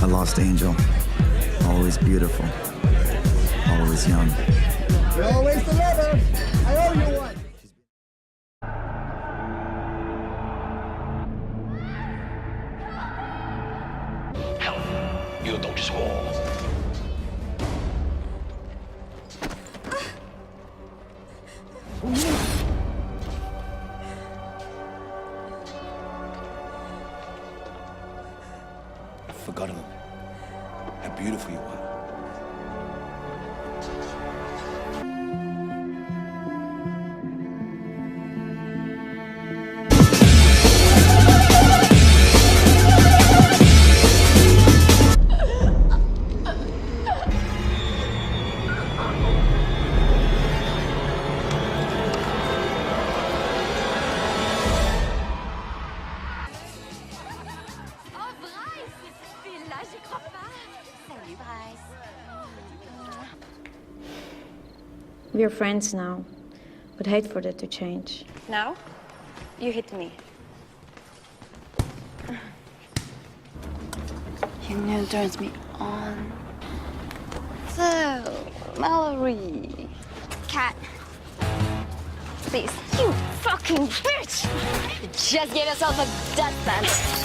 lost angel. Always beautiful. Always young. You always deliver. I owe you one. Help! 要到錯。I've forgotten how beautiful you are. We're friends now, but hate for that to change. Now, you hit me. You know, turns me on. So, Mallory. Cat. Please. You fucking bitch! Just give yourself a death sentence.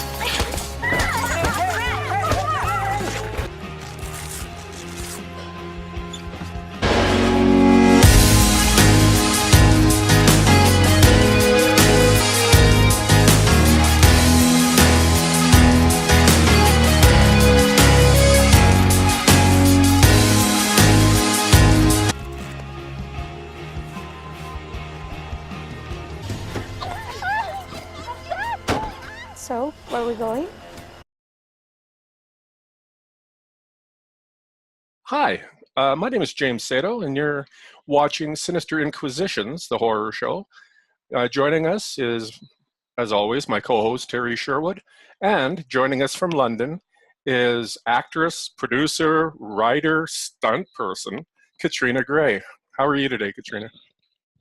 So, where are we going? Hi, my name is James Sato, and you're watching Sinister Inquisitions, the horror show. Joining us is, as always, my co-host Terry Sherwood, and joining us from London is actress, producer, writer, stunt person, Katrina Grey. How are you today, Katrina?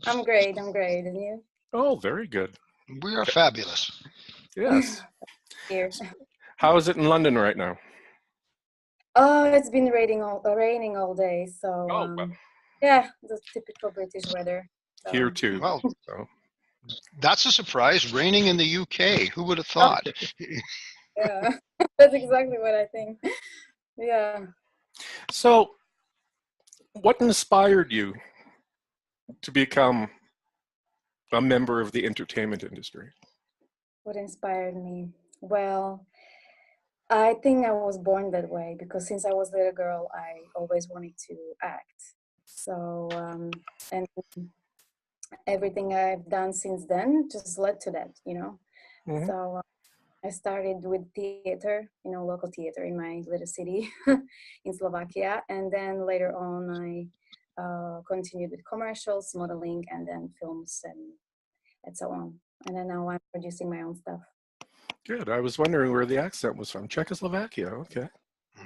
I'm great, and you? Oh, very good. We are fabulous. Yes. Here. How is it in London right now? Oh, it's been raining all day, so well. yeah, the typical British weather. So. Here too. Well, So. that's a surprise. Raining in the UK. Who would have thought? Yeah, that's exactly what I think. Yeah. So, what inspired you to become a member of the entertainment industry? What inspired me? Well, I think I was born that way because since I was a little girl, I always wanted to act. So, and everything I've done since then just led to that, you know. Mm-hmm. So I started with theater, you know, local theater in my little city in Slovakia. And then later on, I continued with commercials, modeling, and then films and so on. And then now I'm producing my own stuff. Good. I was wondering where the accent was from. Czechoslovakia. Okay.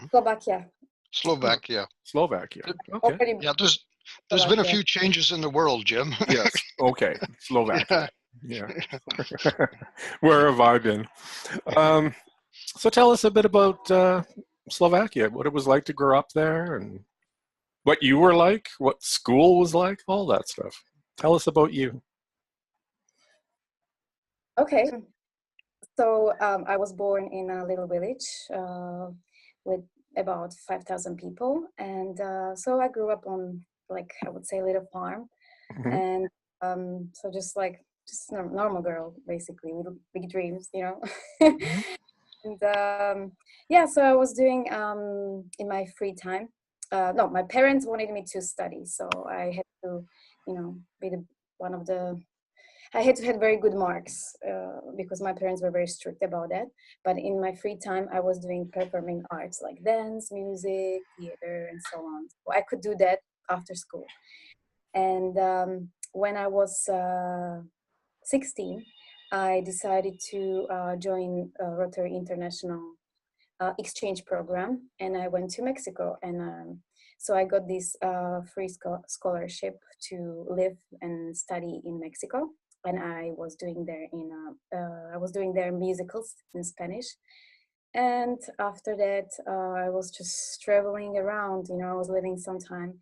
Slovakia. Slovakia. Slovakia. Okay. Already Yeah, there's been a few changes in the world, Jim. Yes. Okay. Slovakia. Yeah. Where have I been? So tell us a bit about Slovakia, what it was like to grow up there and what you were like, what school was like, all that stuff. Tell us about you. Okay. So I was born in a little village with about 5,000 people. And so I grew up on, like, I would say a little farm. Mm-hmm. And so just a normal girl, basically, with big dreams, you know. Mm-hmm. And yeah, so I was doing in my free time. No, my parents wanted me to study. So I had to, you know, be one of the I had to have very good marks because my parents were very strict about that. But in my free time, I was doing performing arts like dance, music, theater, and so on. So I could do that after school. And when I was 16, I decided to join Rotary International exchange program, and I went to Mexico. And so I got this free scholarship to live and study in Mexico. And I was doing there musicals in Spanish. And after that, I was just traveling around. I was living sometime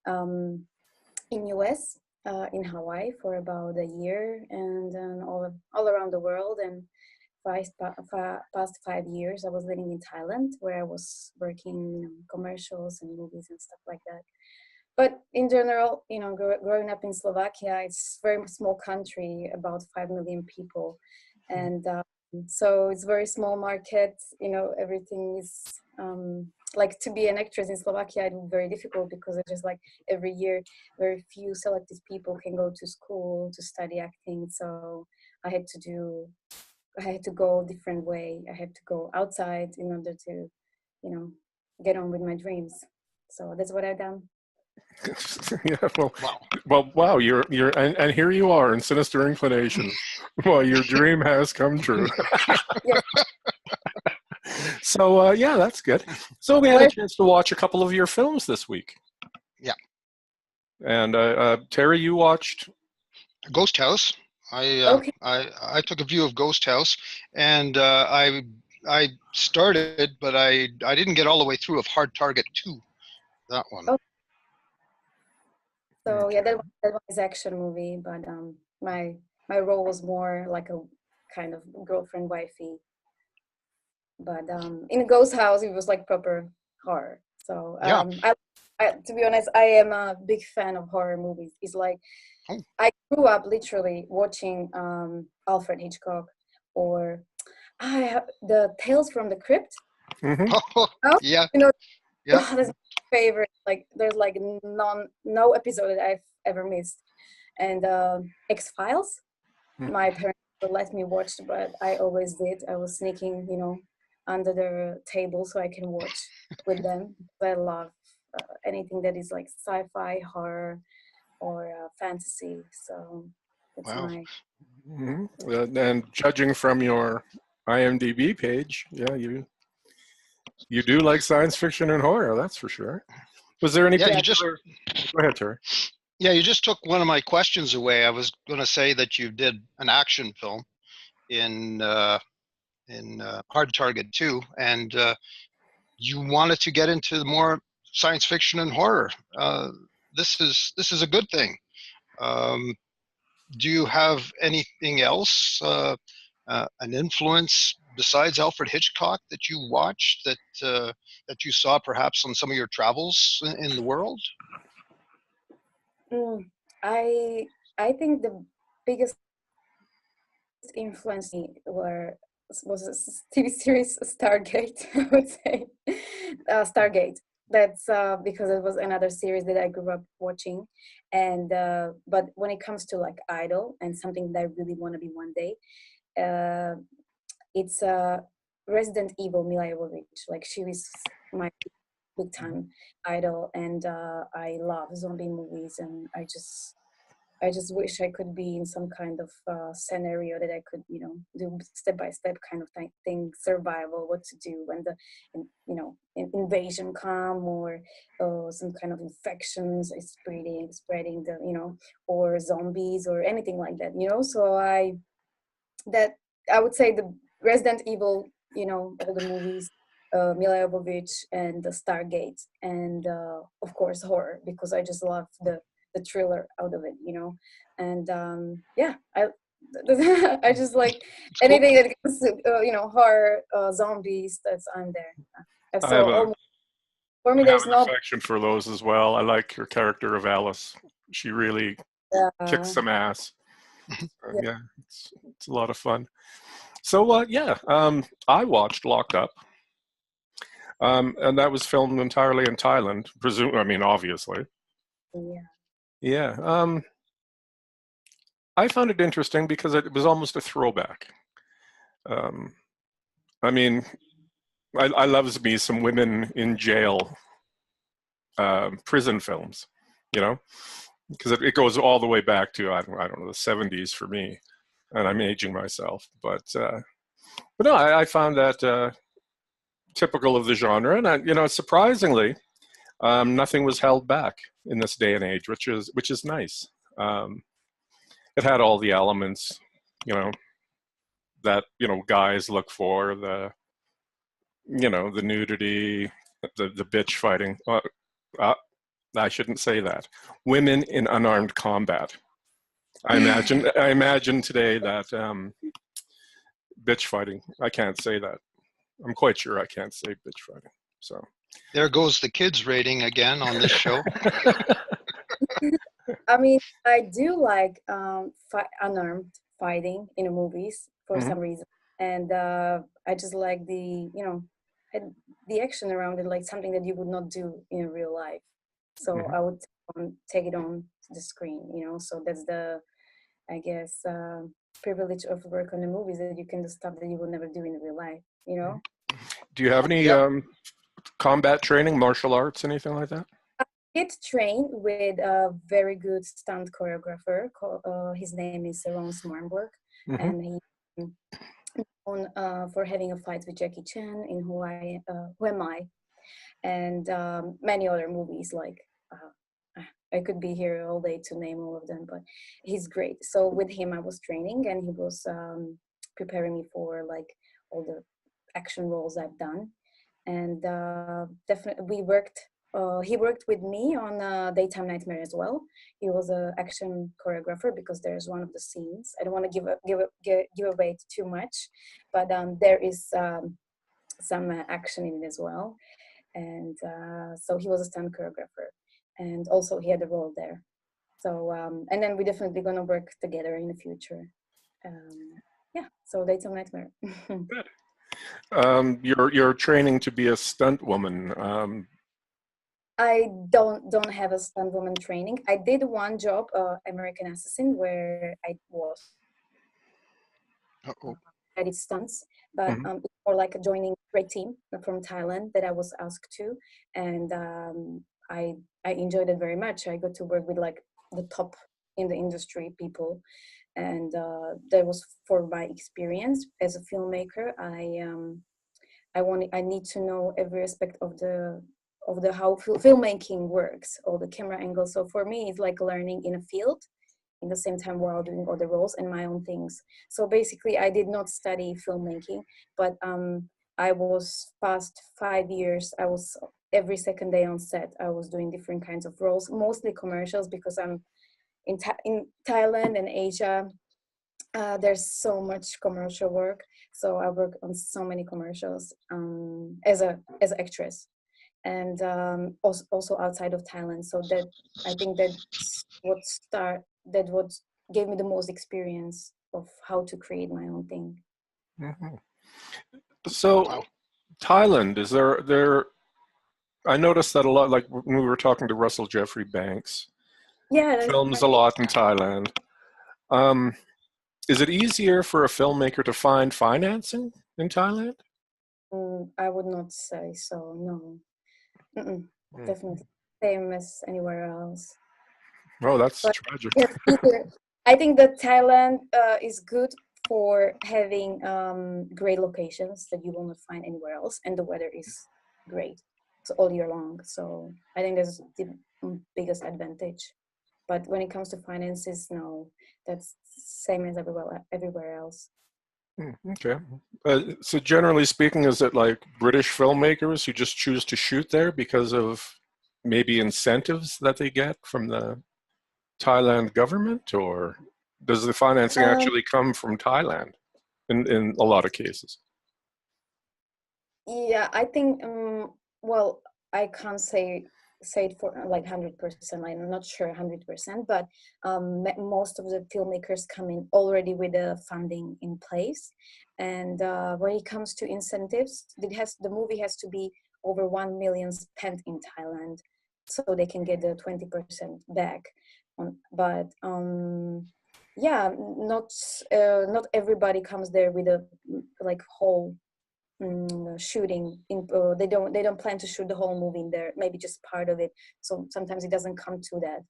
in US, in Hawaii for about a year, and then all around the world. And past 5 years, I was living in Thailand, where I was working, commercials and movies and stuff like that. But in general, growing up in Slovakia, it's a very small country, about 5 million people. And so it's very small market, everything is, like to be an actress in Slovakia, it's very difficult because it's just like every year, very few selected people can go to school to study acting. So I had to go a different way. I had to go outside in order to, get on with my dreams. So that's what I've done. Yeah, Wow. wow, and here you are in Sinister Inclinations. Well, your dream has come true. Yeah. So, yeah, that's good. So we had a chance to watch a couple of your films this week. Yeah. And Terry, you watched Ghost House. Okay. I took a view of Ghost House, and I started, but I didn't get all the way through of Hard Target 2. That one. Oh. So yeah, that one is action movie, but my role was more like a kind of girlfriend wifey. But in Ghost House, it was like proper horror. So Yeah. to be honest, I am a big fan of horror movies. It's like I grew up literally watching Alfred Hitchcock or the Tales from the Crypt. Mm-hmm. Oh, yeah. Yeah. That's my favorite. Like there's like no episode that I've ever missed. And X-Files, my parents would let me watch, but I always did. I was sneaking, under the table so I can watch with them. I love anything that is like sci-fi, horror, or fantasy. So that's Wow. my. Mm-hmm. And judging from your IMDb page, yeah, you do like science fiction and horror, that's for sure. Was there any particular... Go ahead, Terry. Yeah, you just took one of my questions away. I was going to say that you did an action film in Hard Target 2, and you wanted to get into more science fiction and horror. This is a good thing. Do you have anything else, an influence besides Alfred Hitchcock that you watched that you saw perhaps on some of your travels in the world? I think the biggest influence was a TV series Stargate. I would say Stargate. That's because it was another series that I grew up watching, and but when it comes to like idol and something that I really want to be one day, it's Resident Evil Mila Jovovich. Like she was my big time idol, and I love zombie movies, and I just wish I could be in some kind of scenario that I could, do step-by-step kind of thing, survival, what to do when the, invasion come, or some kind of infections is spreading the, or zombies or anything like that, So I would say the Resident Evil, all the movies, Mila Jovovich and the Stargate, and of course horror, because I just love the thriller out of it, and yeah, I just like anything that comes to, horror, zombies. I'm there. So for me, there's no affection for those as well. I like your character of Alice. She really kicks some ass. Yeah, it's a lot of fun. So yeah, I watched Locked Up. And that was filmed entirely in Thailand. Obviously. Yeah. Yeah. I found it interesting because it was almost a throwback. I love me some women in jail prison films, because it goes all the way back to, I don't know, the 70s for me, and I'm aging myself. But no, I found that typical of the genre, and surprisingly, nothing was held back in this day and age, which is nice. It had all the elements, that guys look for, you know, the nudity, the bitch fighting. Uh, I shouldn't say that. Women in unarmed combat. I imagine today that bitch fighting. I can't say that. I'm quite sure I can't say bitch fighting. So There goes the kids rating again on this show. I mean, I do like unarmed fighting in the movies for Mhm. some reason, and I just like the action around it, like something that you would not do in real life. So Mhm. I would take it on the screen, you know. So that's the, I guess, privilege of work on the movies, that you can do stuff that you will never do in real life, you know. Do you have any Yeah. combat training, martial arts, anything like that? Did train with a very good stunt choreographer. His name is Ron Smarnborg, Hmm. and he known for having a fight with Jackie Chan in Who Am I, and many other movies. Like I could be here all day to name all of them, but he's great. So with him, I was training, and he was preparing me for like all the action roles I've done, and definitely we worked. He worked with me on Daytime Nightmare as well. He was an action choreographer, because there's one of the scenes. I don't want to give away too much, but there is some action in it as well. And so he was a stunt choreographer, and also he had a role there. So and then we're definitely gonna work together in the future. Yeah. So Daytime Nightmare. Good. You're training to be a stunt woman. I don't have a stunt woman training. I did one job, American Assassin, where I was Uh-oh. I did stunts, but Mhm. it's more like joining a great team from Thailand that I was asked to, and I enjoyed it very much. I got to work with like the top in the industry people, and that was for my experience as a filmmaker. I need to know every aspect of the how filmmaking works, all the camera angles. So for me, it's like learning in a field in the same time while doing other roles and my own things. So basically, I did not study filmmaking, but I was past 5 years. I was every second day on set. I was doing different kinds of roles, mostly commercials, because I'm in Thailand and Asia. There's so much commercial work, so I work on so many commercials as an actress, and also outside of Thailand. So that I think that what gave me the most experience of how to create my own thing. Mhm. So Wow. Thailand, is there? I noticed that a lot. Like when we were talking to Russell Jeffrey Banks, Yeah, there's films a lot in Thailand. Um, is it easier for a filmmaker to find financing in Thailand? I would not say so. No. Mm-mm. Mm. Definitely same as anywhere else. Oh, that's But tragic. yeah, I think that Thailand is good for having great locations that you will not find anywhere else, and the weather is great, so all year long. So I think that's the biggest advantage. But when it comes to finances, no, that's same as everywhere else. Okay. So generally speaking, is it like British filmmakers who just choose to shoot there because of maybe incentives that they get from the Thailand government, or does the financing Um, actually come from Thailand in a lot of cases? Yeah, I think well, I can't say it for like 100%. I'm not sure 100%, but most of the filmmakers come in already with the funding in place. And when it comes to incentives, the movie has to be over 1 million spent in Thailand, so they can get the 20% back. But yeah, not everybody comes there with a like whole shooting in they don't plan to shoot the whole movie in there, maybe just part of it. So sometimes it doesn't come to that.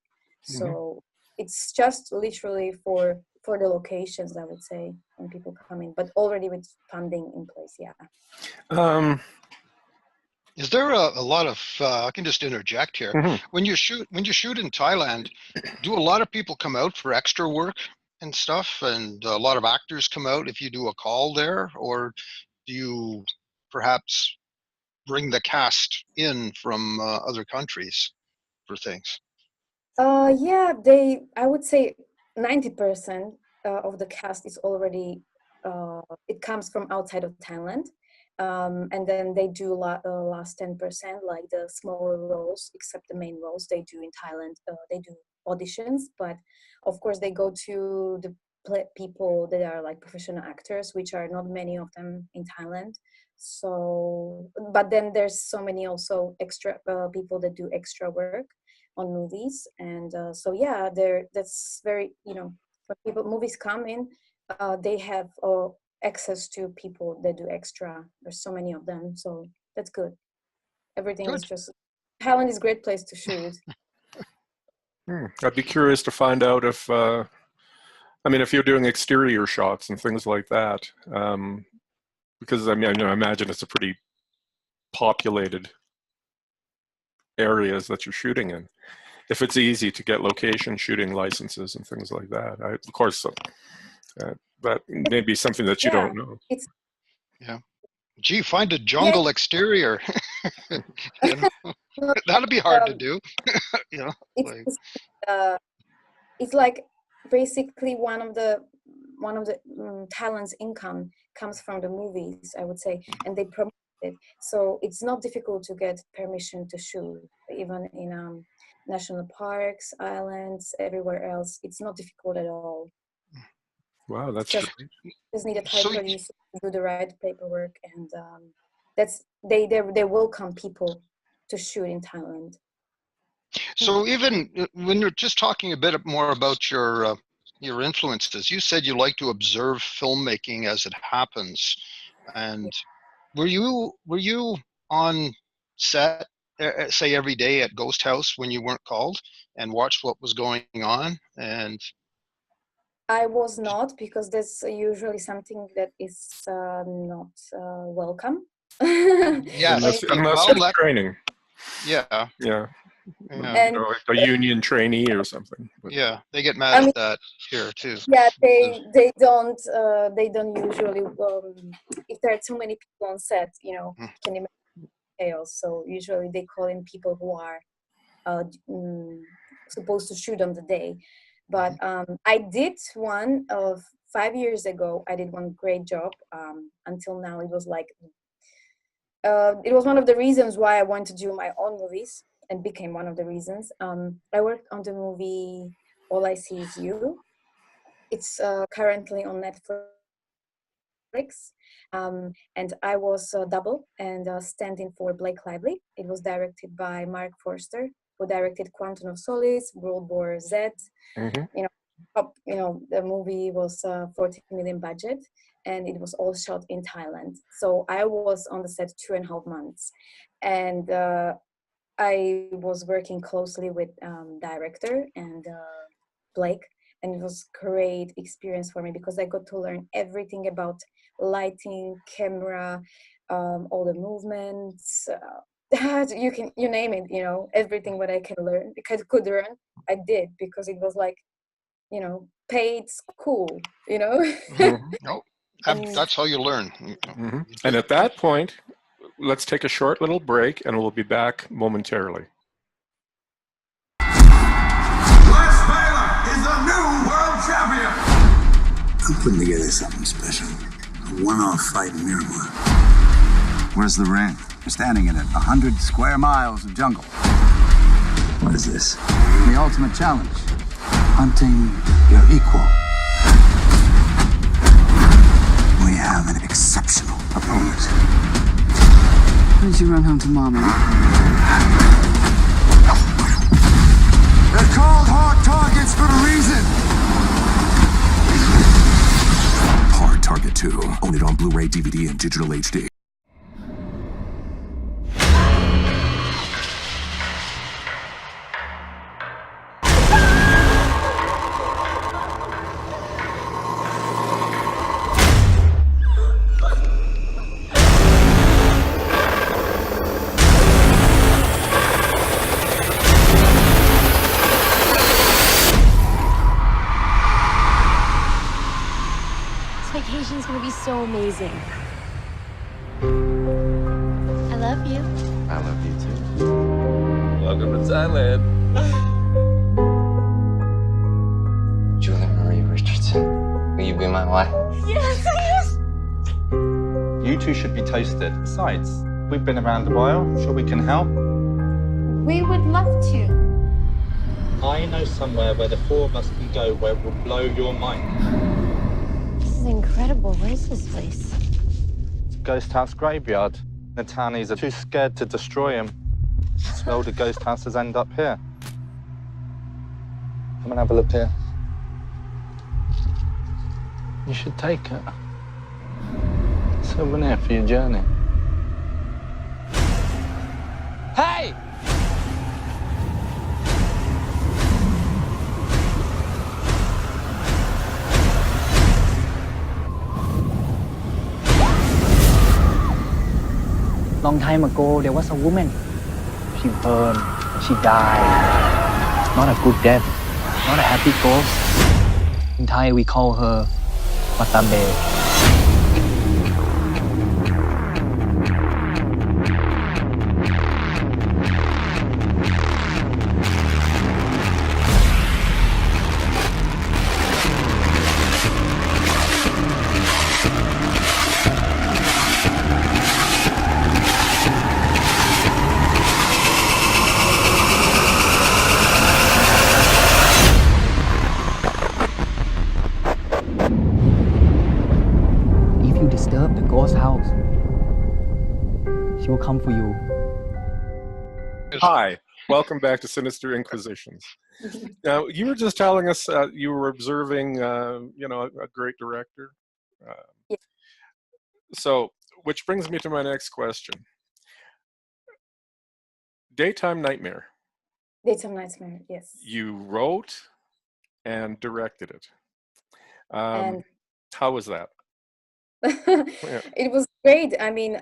Hmm. So it's just literally for the locations, I would say, when people come in, but already with funding in place. Yeah. Um, Is there a lot of I can just interject here. mhm. When you shoot in Thailand, do a lot of people come out for extra work and stuff, and a lot of actors come out if you do a call there, or do you perhaps bring the cast in from other countries for things? Yeah, I would say 90% of the cast is already, it comes from outside of Thailand. And then they do last 10%, like the smaller roles, except the main roles they do in Thailand. They do auditions, but of course they go to the people that are like professional actors, which are not many of them in Thailand. So, but then there's so many also extra people that do extra work on movies, and so yeah, that's very, when people movies come in, they have access to people that do extra. There's so many of them, so that's good. Everything is Good. just, Thailand is a great place to shoot. I'd be curious to find out if, if you're doing exterior shots and things like that, because I imagine it's a pretty populated areas that you're shooting in. If it's easy to get location shooting licenses and things like that, of course, that may be something that you don't know. It's Gee, find a jungle exterior. That'd be hard to do. It's like basically one of the talent's income comes from the movies, I would say, and they promote it. So it's not difficult to get permission to shoot, even in national parks, islands, everywhere else. It's not difficult at all. Wow, that's just need a Thai producer to do the right paperwork, and they welcome people to shoot in Thailand. So even when you're just talking a bit more about your influences, you said you like to observe filmmaking as it happens. And were you on set, say every day at Ghost House when you weren't called, and watched what was going on? And I was not, because that's usually something that is not welcome. Yes, unless you're training. Yeah. Yeah. And, a union trainee or something. But. Yeah, they get mad at that here too. Yeah, they don't usually. If there are too many people on set, can imagine chaos. So usually they call in people who are supposed to shoot on the day. But I did one of 5 years ago. I did one great job. Until now, it was like it was one of the reasons why I wanted to do my own movies, and became one of the reasons. I worked on the movie All I See Is You. It's currently on Netflix. And I was double and stand-in for Blake Lively. It was directed by Mark Forster, who directed Quantum of Solace, World War Z. Mm-hmm. The movie was 40 million budget, and it was all shot in Thailand. So I was on the set 2.5 months, and I was working closely with director and Blake, and it was great experience for me because I got to learn everything about lighting, camera, all the movements. You name it, everything what I can learn, because I could learn, I did, because it was like, paid school, Mm-hmm. No, that's how you learn. Mm-hmm. And at that point, let's take a short little break, and we'll be back momentarily. Is the new world champion. I'm putting together something special. A one-off fight in Miramar. Where's the ring? We're standing in it. 100 square miles of jungle. What is this? The ultimate challenge. Hunting your equal. We have an exceptional opponent. Why did you run home to Mama? They're called hard targets for a reason. Hard Target 2. Own it on Blu-ray, DVD, and digital HD. Vacation's gonna be so amazing. Hello? love you. I love you too. Welcome to Thailand. Julia Marie Richardson, will you be my wife? Yes, yes. You two should be toasted. Besides, we've been around a while. Sure we can help? We would love to. I know somewhere where the four of us can go where it will blow your mind. This is incredible. What is this place? It's Ghost House Graveyard. The townies are too scared to destroy him. So all the ghost houses end up here. Come and have a look here. You should take it. Souvenir for your journey. Hey! Long time ago, there was a woman. She burned, she died. Not a good death, not a happy ghost. In Thai, we call her Matabe. If you disturb the ghost house, she will come for you. Hi, welcome back to Sinister Inquisitions. Now, you were just telling us you were observing, a great director. Yeah. So, which brings me to my next question. Daytime Nightmare. Daytime Nightmare, yes. You wrote and directed it. And how was that? Yeah. it was great. I mean,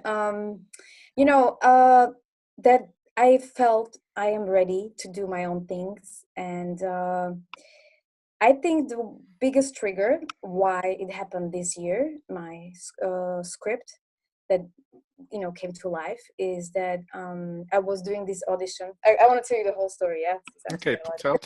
that I felt I am ready to do my own things. And I think the biggest trigger why it happened this year, my script that came to life, is that I was doing this audition. I want to tell you the whole story. Yeah. Okay, tell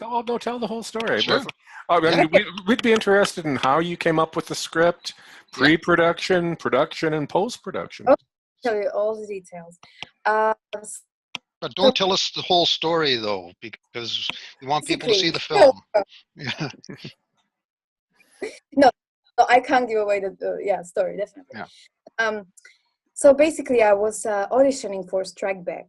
the whole story. Sure. I mean, we'd be interested in how you came up with the script, pre-production, production, and post-production. I'll tell you all the details. But don't tell us the whole story, though, because we want people to see the film. Yeah. No, I can't give away the story, definitely. Yeah. So basically, I was auditioning for Strike Back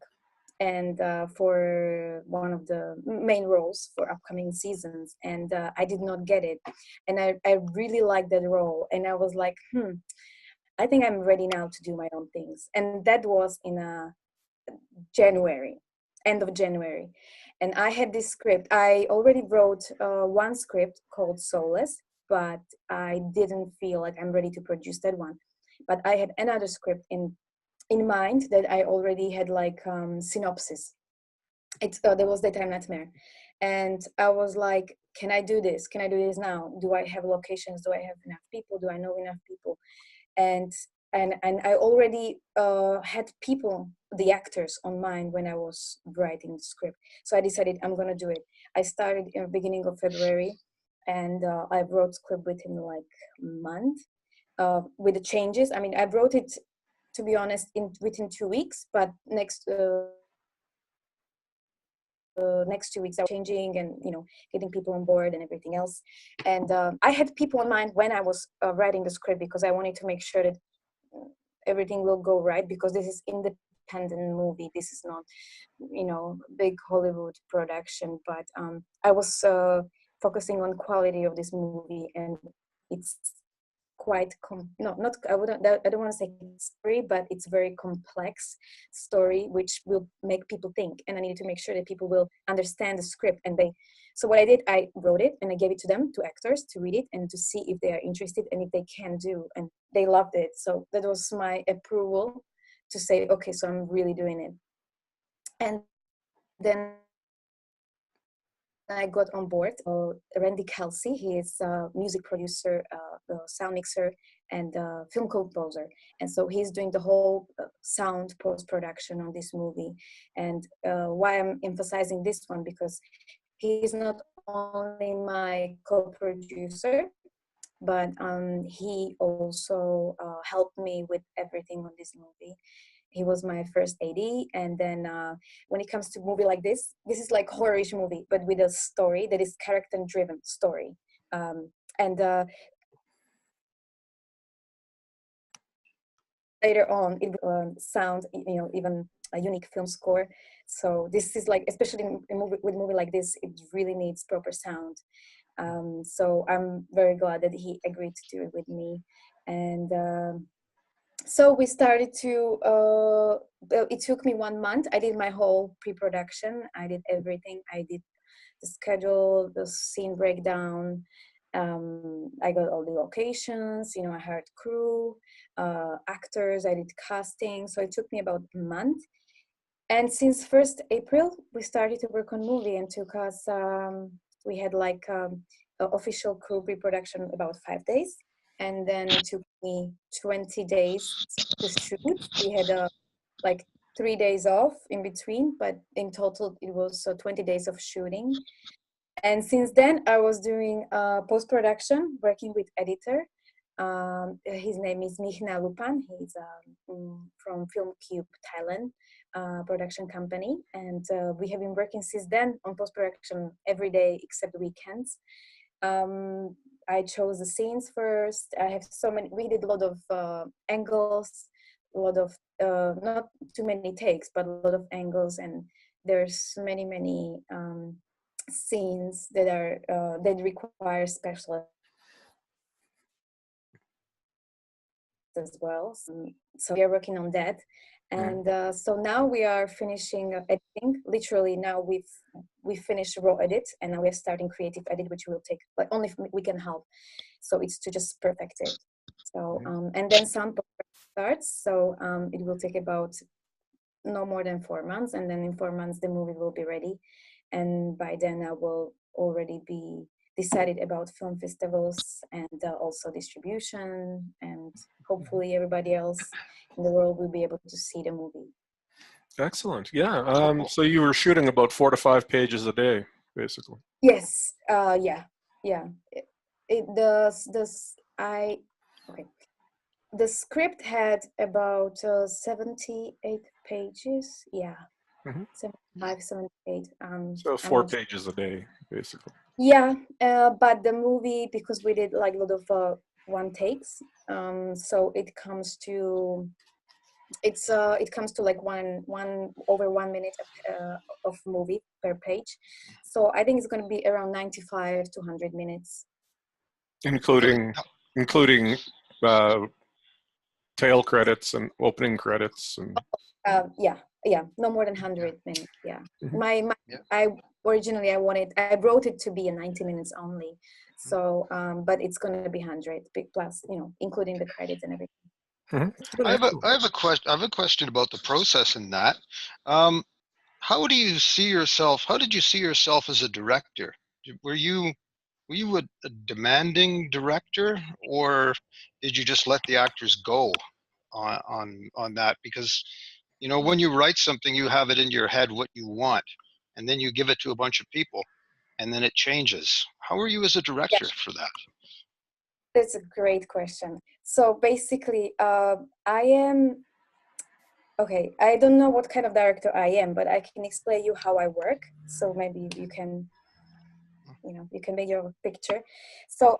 and for one of the main roles for upcoming seasons, and I did not get it. And I really liked that role, and I was like, I think I'm ready now to do my own things. And that was in January, end of January. And I had this script. I already wrote one script called Soulless, but I didn't feel like I'm ready to produce that one. But I had another script in mind that I already had like synopsis. There was Daytime Nightmare. And I was like, can I do this? Can I do this now? Do I have locations? Do I have enough people? Do I know enough people? And I already had people, the actors, on mind when I was writing the script. So I decided I'm gonna do it. I started in the beginning of February, and I wrote script within like a month with the changes. I mean, I wrote it, to be honest, within 2 weeks, but next 2 weeks I was changing and getting people on board and everything else. And I had people in mind when I was writing the script, because I wanted to make sure that everything will go right, because this is independent movie. This is not big Hollywood production, but I was focusing on quality of this movie, and it's quite I don't want to say story, but it's very complex story which will make people think, and I needed to make sure that people will understand the script. And so what I did, I wrote it and I gave it to them, to actors, to read it and to see if they are interested and if they can do, and they loved it. So that was my approval to say, okay, so I'm really doing it. And then I got on board Randy Kelsey. He is a music producer, the sound mixer, and film composer. And so he's doing the whole sound post-production on this movie. And why I'm emphasizing this one, because he's not only my co-producer, but he also helped me with everything on this movie. He was my first AD, and then when it comes to movie like this is like horror-ish movie, but with a story that is character-driven story. And later on, it will sound, even a unique film score. So this is like, especially with a movie like this, it really needs proper sound. So I'm very glad that he agreed to do it with me. And so we started to, it took me 1 month. I did my whole pre-production. I did everything. I did the schedule, the scene breakdown. I got all the locations, I hired crew, actors, I did casting. So it took me about a month. And since 1st April, we started to work on movie, and took us, we had like official crew pre-production about 5 days. And then it took me 20 days to shoot. We had like 3 days off in between, but in total it was 20 days of shooting. And since then I was doing post-production, working with editor. His name is Mihna Lupan. He's from Film Cube Thailand production company. And we have been working since then on post-production every day except weekends. I chose the scenes first. I have so many, we did a lot of angles, a lot of, not too many takes, but a lot of angles. And there's many scenes that are, that require special as well. So we are working on that. And so now we are finishing editing. Literally now we finished raw edit, and now we're starting creative edit, which will take like only we can help. So it's to just perfect it. So and then some starts. So it will take about no more than 4 months, and then in 4 months the movie will be ready. And by then I will already be decided about film festivals and also distribution, and hopefully everybody else in the world will be able to see the movie. Excellent. Yeah. So you were shooting about 4 to 5 pages a day, basically. Yes. Yeah. The script had about 78 pages. Yeah. 75, 78. So 4 pages a day, basically. Yeah, but the movie, because we did like a lot of one takes, so it comes to like over 1 minute of movie per page. So I think it's going to be around 95 to 100 minutes, including tail credits and opening credits and. Yeah, no more than 100 minutes. Yeah, I wrote it to be a 90 minutes only. So, but it's going to be 100 plus, including the credits and everything. I have a question about the process in that. How did you see yourself as a director? Were you a demanding director, or did you just let the actors go on that? Because when you write something, you have it in your head what you want, and then you give it to a bunch of people, and then it changes. How are you as a director for that? That's a great question. So basically, I don't know what kind of director I am, but I can explain you how I work. So maybe you can make your picture. So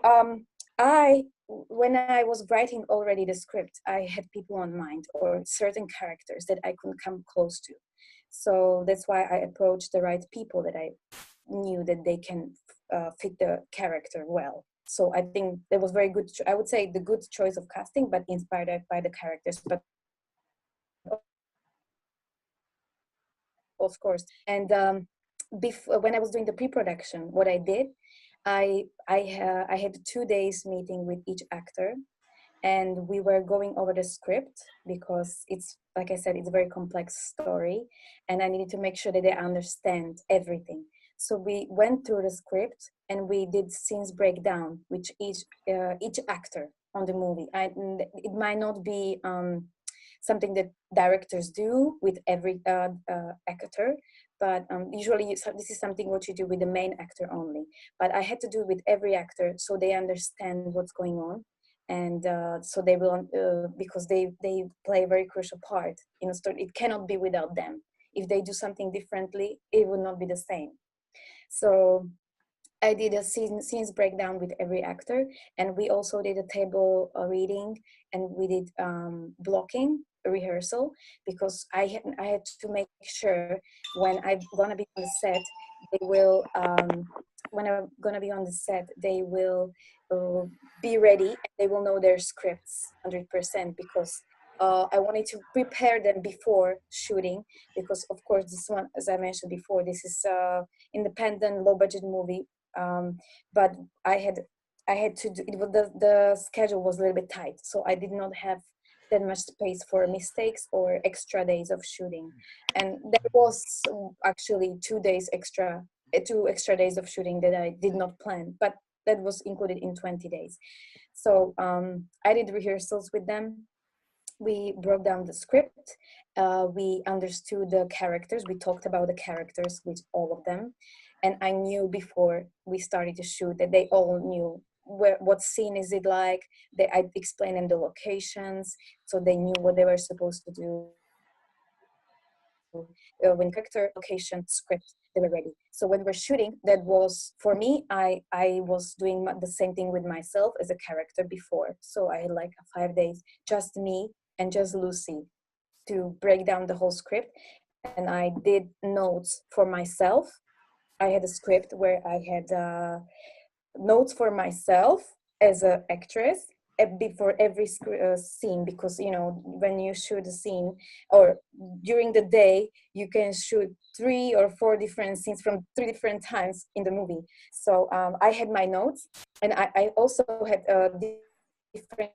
when I was writing already the script, I had people on mind or certain characters that I couldn't come close to. So that's why I approached the right people that I knew that they can fit the character well. So I think that was very good. I would say the good choice of casting, but inspired by the characters, but of course. And when I was doing the pre-production, what I did, I had 2 days meeting with each actor, and we were going over the script because it's, like I said, it's a very complex story, and I needed to make sure that they understand everything. So we went through the script and we did scenes breakdown with each actor on the movie. It might not be something that directors do with every actor, but usually this is something what you do with the main actor only. But I had to do it with every actor so they understand what's going on, and so they will because they play a very crucial part in a story. It cannot be without them. If they do something differently, it would not be the same. So I did a scenes breakdown with every actor, and we also did a table reading, and we did blocking rehearsal, because I had to make sure when I'm gonna be on the set, they will when I'm gonna be on the set, they will be ready. They will know their scripts 100%, because I wanted to prepare them before shooting, because of course this one, as I mentioned before, this is independent, low budget movie. But I had to do it. The schedule was a little bit tight, so I did not have that much space for mistakes or extra days of shooting, and there was actually 2 extra days of shooting that I did not plan, but that was included in 20 days. So I did rehearsals with them. We broke down the script. We understood the characters. We talked about the characters with all of them. And I knew before we started to shoot that they all knew what scene is it like. I explained them the locations, so they knew what they were supposed to do. When character, location, script, they were ready. So when we're shooting, that was, for me, I was doing the same thing with myself as a character before. So I had like 5 days, just me and just Lucy, to break down the whole script. And I did notes for myself. I had a script where I had notes for myself as an actress before every scene, because when you shoot a scene or during the day, you can shoot 3 or 4 different scenes from 3 different times in the movie. So I had my notes, and I also had different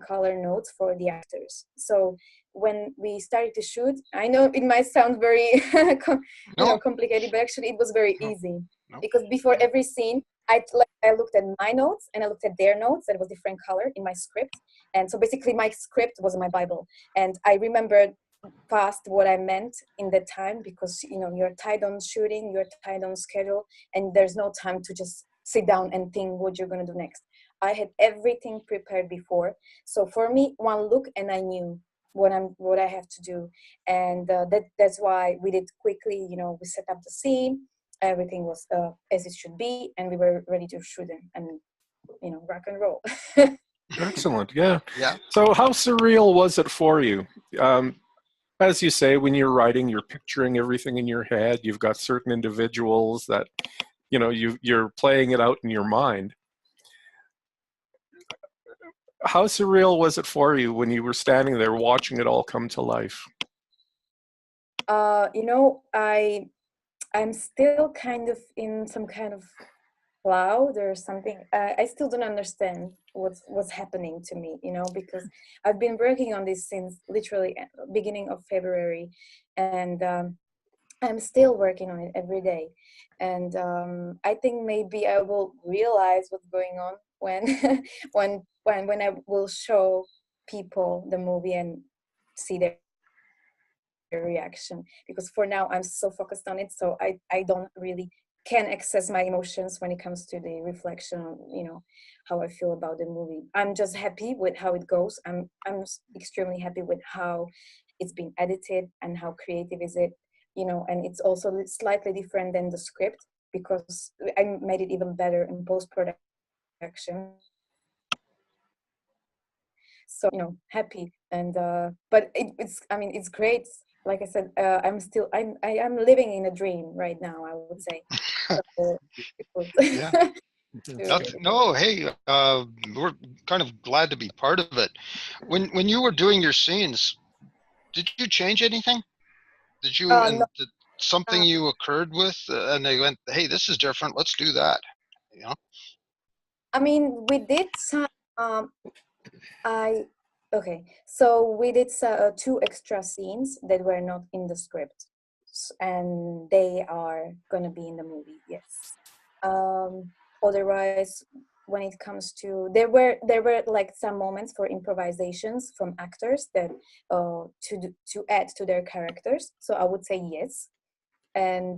color notes for the actors. So when we started to shoot, I know it might sound very complicated, but actually it was very easy, because before every scene I looked at my notes and I looked at their notes, that was different color in my script. And so basically my script was my Bible, and I remembered fast what I meant in that time, because you're tied on shooting, you're tied on schedule, and there's no time to just sit down and think what you're going to do next. I had everything prepared before, so for me, one look and I knew what I have to do. And that's why we did quickly. We set up the scene, everything was as it should be, and we were ready to shoot it and rock and roll. Excellent. Yeah. Yeah. So how surreal was it for you? As you say, when you're writing, you're picturing everything in your head. You've got certain individuals that you're playing it out in your mind. How surreal was it for you when you were standing there watching it all come to life? I'm still kind of in some kind of cloud or something. I still don't understand what's happening to me, because I've been working on this since literally beginning of February, and I'm still working on it every day. And I think maybe I will realize what's going on when when I will show people the movie and see their reaction, because for now I'm so focused on it, so I don't really can access my emotions when it comes to the reflection on how I feel about the movie. I'm just happy with how it goes. I'm extremely happy with how it's been edited and how creative is it, and it's also slightly different than the script, because I made it even better in post-production. So happy. And but it's great. Like I said, I am living in a dream right now, I would say. So, Yeah. No, hey, we're kind of glad to be part of it. When you were doing your scenes, did you change anything? Did you no, did something you occurred with, and they went, "Hey, this is different. Let's do that." We did some. So we did 2 extra scenes that were not in the script, and they are gonna be in the movie. Yes. Otherwise, when it comes to, there were like some moments for improvisations from actors that to add to their characters. So I would say yes. And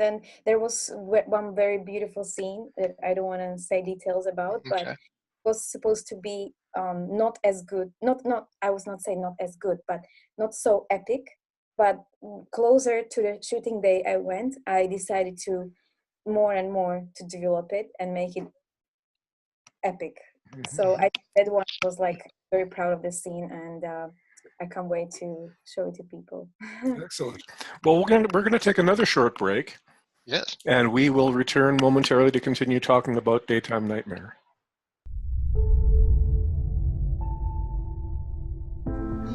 then there was one very beautiful scene that I don't want to say details about, but it was supposed to be not as good. Not I was not saying not as good, but not so epic. But closer to the shooting day I decided to more and more to develop it and make it epic. So that one was like very proud of the scene, and I can't wait to show it to people. Excellent. Well, we're gonna take another short break. Yes. And we will return momentarily to continue talking about Daytime Nightmare.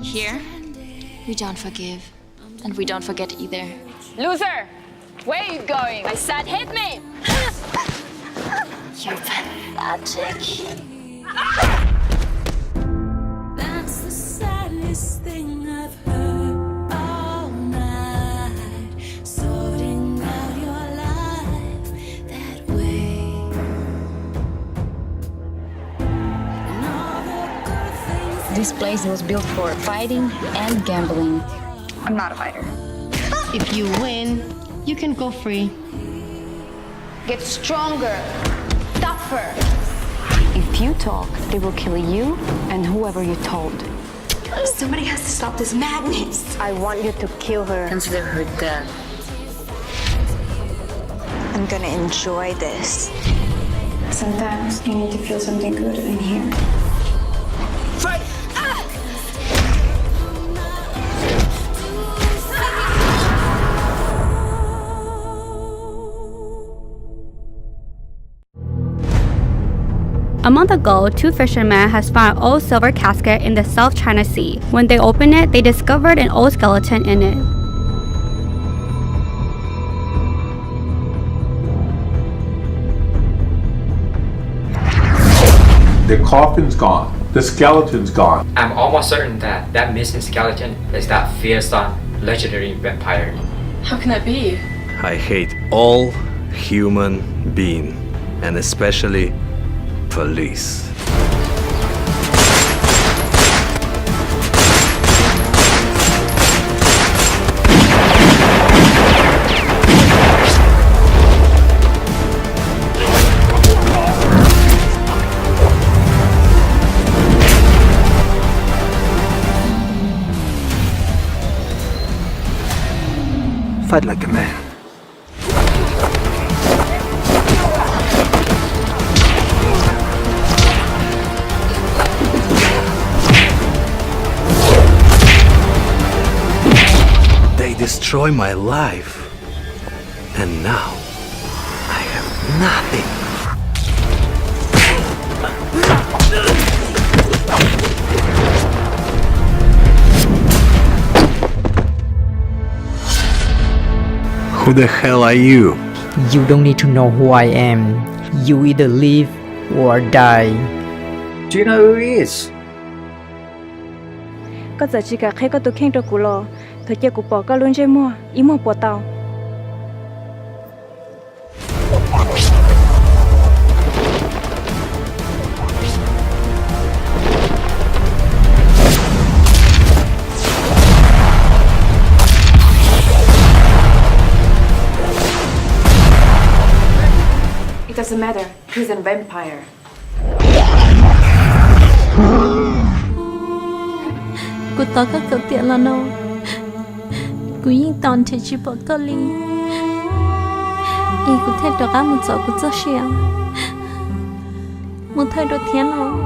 Here, we don't forgive, and we don't forget either. Loser! Where are you going? I said hit me! You're pathetic. That's the saddest thing I've heard all night. Sorting out your life that way. And all the good things. This place was built for fighting and gambling. I'm not a fighter. If you win, you can go free. Get stronger, tougher. If you talk, they will kill you and whoever you told. Somebody has to stop this madness. I want you to kill her. Consider her dead. I'm gonna enjoy this. Sometimes you need to feel something good in here. Fight! A month ago, two fishermen had found an old silver casket in the South China Sea. When they opened it, they discovered an old skeleton in it. The coffin's gone. The skeleton's gone. I'm almost certain that that missing skeleton is that fearsome, legendary vampire. How can that be? I hate all human beings, and especially police. Fight like a man. Destroy my life, and now I have nothing. Who the hell are you? You don't need to know who I am. You either live or die. Do you know who he is? Có giờ chỉ cả khi có tụ khen cho cụ lò, thời gian cụ bỏ có luôn chơi mua, ý mua bỏ tàu. It doesn't matter. He's a vampire. Cô tao các cậu tiện là đâu? Cô yên toàn thì chỉ bỏ cơ li. Ý cô thấy được một chỗ cô cho xe. Một thời đồ thiên nào.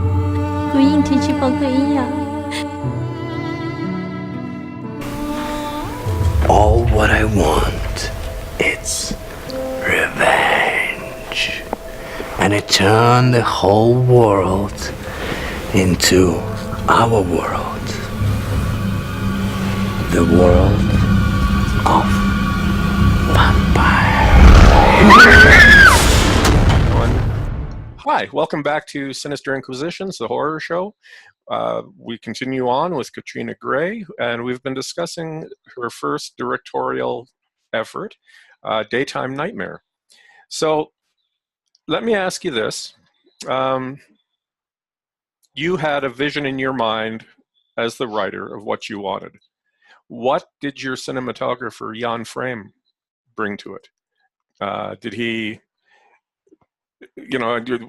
Cô yên thì chỉ bỏ cơ ý à. All what I want, it's revenge. And it turned the whole world into our world. The world of vampire. Hi, welcome back to Sinister Inquisitions, the horror show. We continue on with Katrina Grey, and we've been discussing her first directorial effort, Daytime Nightmare. So let me ask you this. You had a vision in your mind as the writer of what you wanted. What did your cinematographer, Jan Frame, bring to it? Did he,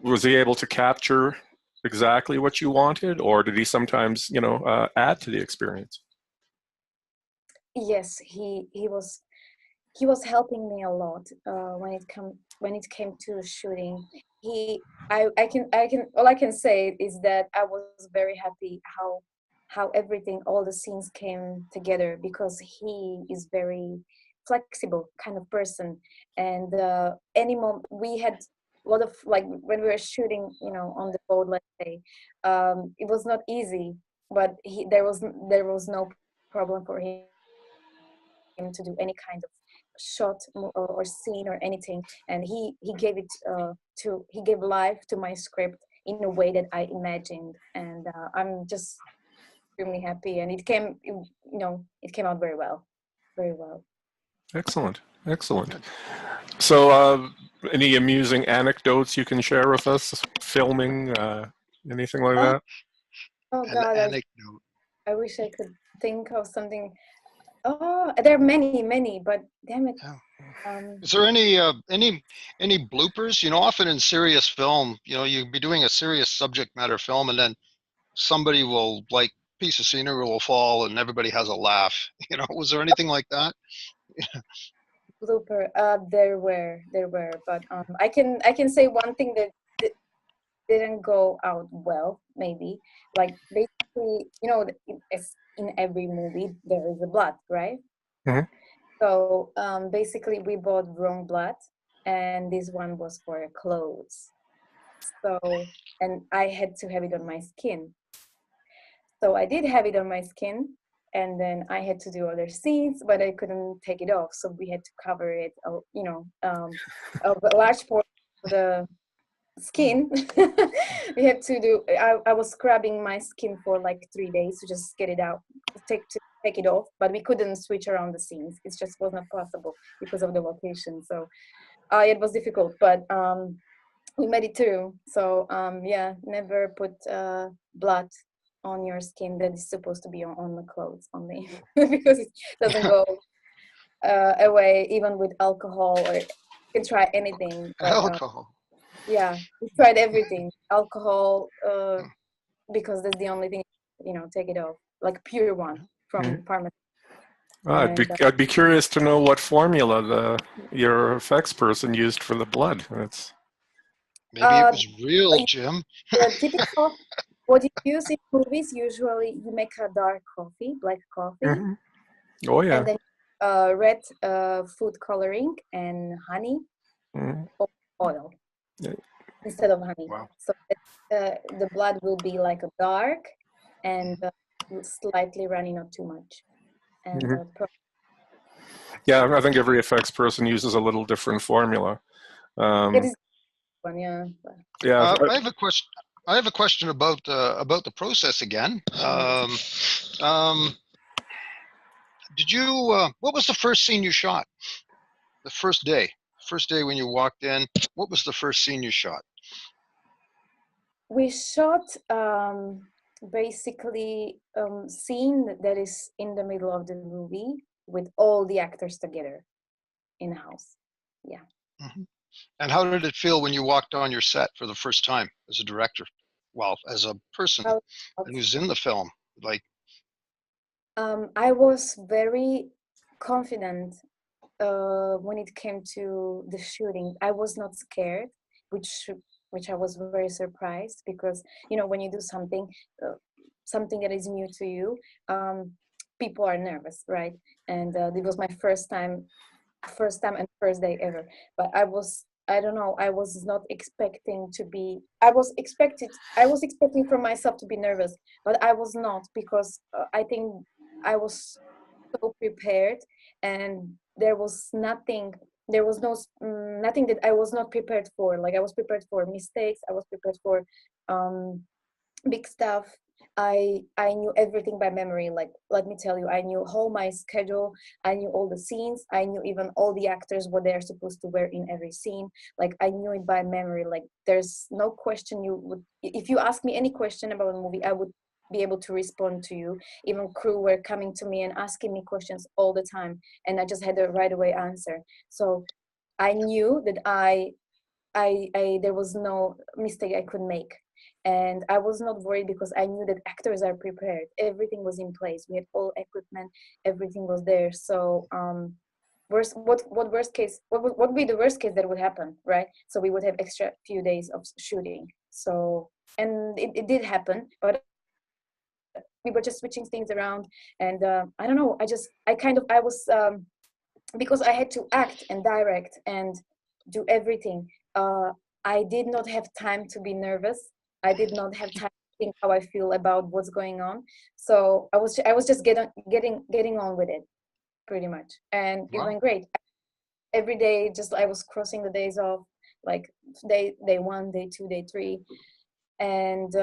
was he able to capture exactly what you wanted, or did he sometimes, add to the experience? Yes, he was helping me a lot when it came to shooting. All I can say is that I was very happy how everything, all the scenes came together, because he is very flexible kind of person. And any moment we had a lot of, like, when we were shooting, on the boat, let's say, it was not easy, but there was no problem for him to do any kind of shot or scene or anything. And he gave it he gave life to my script in a way that I imagined. And I'm just extremely happy, and it came out very well, very well. Excellent. So any amusing anecdotes you can share with us, filming, anything like that? Oh An God, anecdote. I wish I could think of something. Oh, there are many, but damn it. Is there any bloopers? Often in serious film, you'd be doing a serious subject matter film, and then somebody will, like, piece of scenery will fall, and everybody has a laugh. Was there anything like that? Blooper. There were, but I can say one thing that didn't go out well. Maybe, like, basically, in every movie there is a blood, right? Mm-hmm. So basically, we bought wrong blood, and this one was for clothes. So, and I had to have it on my skin. So I did have it on my skin, and then I had to do other scenes, but I couldn't take it off. So we had to cover it, a large portion of the skin. We had to do. I was scrubbing my skin for like 3 days to just get it out, to take it off. But we couldn't switch around the scenes. It just was not possible because of the location. So it was difficult, but we made it through. So yeah, never put blood on your skin that is supposed to be on the clothes only, because it doesn't go away even with alcohol, or you can try anything. But, alcohol. Yeah, we tried everything. Alcohol, because that's the only thing, take it off, like pure one from pharmacy. I'd be curious to know what formula your effects person used for the blood. Maybe it was real, Jim. The typical, what you use in movies, usually you make a dark coffee, black coffee. Mm-hmm. Oh yeah. And then red food coloring and honey, or oil instead of honey. Wow. So the blood will be like a dark and slightly runny, not too much. And yeah, I think every effects person uses a little different formula. It is one, yeah. Yeah. I have a question. I have a question about the process again. Did you? What was the first scene you shot? The first day when you walked in. What was the first scene you shot? We shot basically scene that is in the middle of the movie with all the actors together in a house. Yeah. Mm-hmm. And how did it feel when you walked on your set for the first time as a director? Well, as a person who's in the film, like. I was very confident when it came to the shooting. I was not scared, which I was very surprised, because when you do something that is new to you, people are nervous, right? And it was my first time and first day ever. But I don't know, I was not expecting to be. I was expecting from myself to be nervous, but I was not, because I think I was so prepared, and there was nothing that I was not prepared for. Like, I was prepared for mistakes, I was prepared for big stuff, I knew everything by memory. Like, let me tell you, I knew all my schedule. I knew all the scenes. I knew even all the actors, what they're supposed to wear in every scene. Like, I knew it by memory. Like, there's no question you would, if you ask me any question about a movie, I would be able to respond to you. Even crew were coming to me and asking me questions all the time, and I just had a right away answer. So I knew that there was no mistake I could make. And I was not worried because I knew that actors are prepared. Everything was in place. We had all equipment. Everything was there. So what would be the worst case that would happen, right? So we would have extra few days of shooting. So, and it did happen, but we were just switching things around. And I don't know. I was because I had to act and direct and do everything. I did not have time to be nervous. I did not have time to think how I feel about what's going on. So I was just getting on with it, pretty much, and it went great. Every day, just I was crossing the days off, like day 1, day 2, day 3, and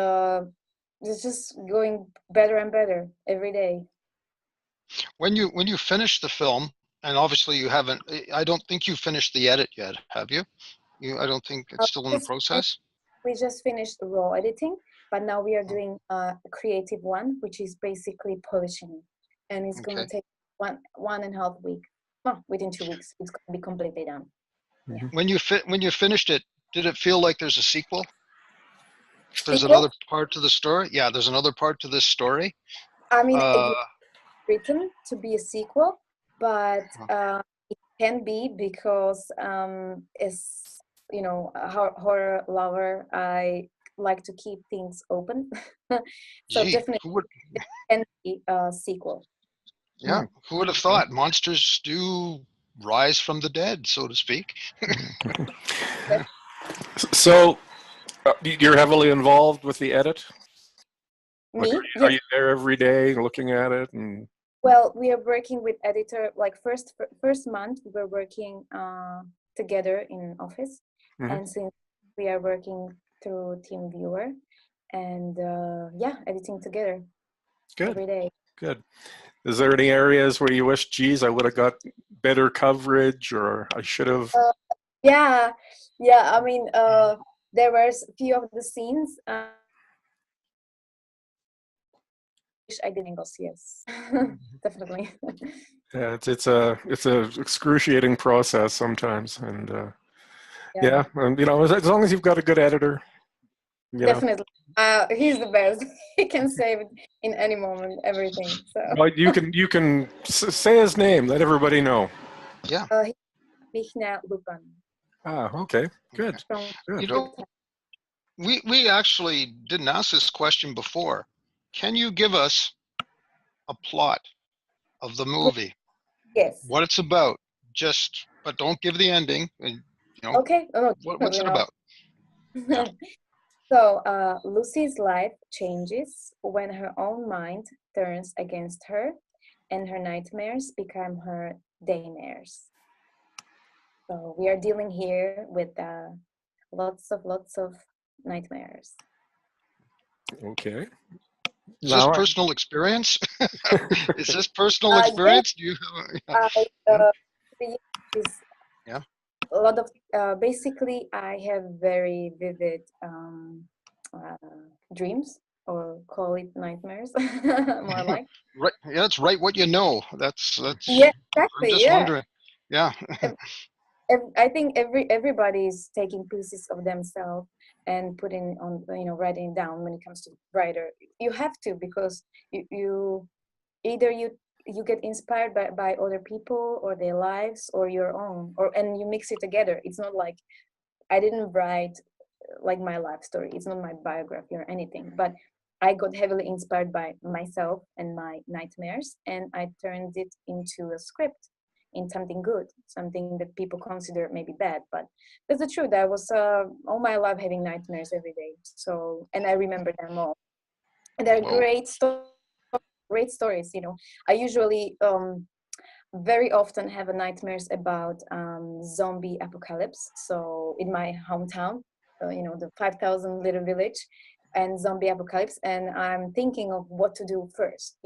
it's just going better and better every day. When you finish the film, and obviously you haven't, I don't think you finished the edit yet, have you? I don't think it's still in the process. We just finished raw editing, but now we are doing a creative one, which is basically polishing, and it's going to take 1.5 week. Well, within 2 weeks, it's going to be completely done. Yeah. When you finished it, did it feel like there's a sequel? There's Sequel? another part to the story. Yeah, there's another part to this story. I mean, it's written to be a sequel, but it can be because as you know, a horror lover, I like to keep things open. So definitely it can be a sequel. Yeah, who would have thought monsters do rise from the dead, so to speak? So you're heavily involved with the edit? Me? Like, Yes. are you there every day looking at it? And well, we are working with editor. Like first month, we were working together in office, and since we are working through TeamViewer, and editing together every day. Good. Is there any areas where you wish, geez, I would have got better coverage, or I should have? Yeah. I mean, there were a few of the scenes. I did angles, yes, definitely. Yeah, it's a excruciating process sometimes, and and as long as you've got a good editor, definitely. He's the best. He can save it in any moment, everything. So. Well, you can say his name. Let everybody know. Yeah. Lupan. Ah, okay, good. You know, we actually didn't ask this question before. Can you give us a plot of the movie? Yes. What it's about? But don't give the ending. Okay. What's it about? Yeah. So Lucy's life changes when her own mind turns against her, and her nightmares become her daymares. So we are dealing here with lots of nightmares. Okay. Is this personal experience? Is this personal experience? Yes. Yeah. A lot of basically I have very vivid dreams, or call it nightmares, more like. Right. Yeah, that's right. What you know. That's. Yeah, exactly. I'm just wondering. Yeah. I think everybody's taking pieces of themselves and putting on, writing down. When it comes to writer, you have to, because you either you get inspired by other people or their lives or your own, and you mix it together. It's not like I didn't write like my life story. It's not my biography or anything, but I got heavily inspired by myself and my nightmares, and I turned it into a script, in something good, something that people consider maybe bad, but that's the truth. I was all my life having nightmares every day. So, and I remember them all. And they're great stories. I usually very often have nightmares about zombie apocalypse. So in my hometown, the 5,000 little village, and zombie apocalypse, and I'm thinking of what to do first.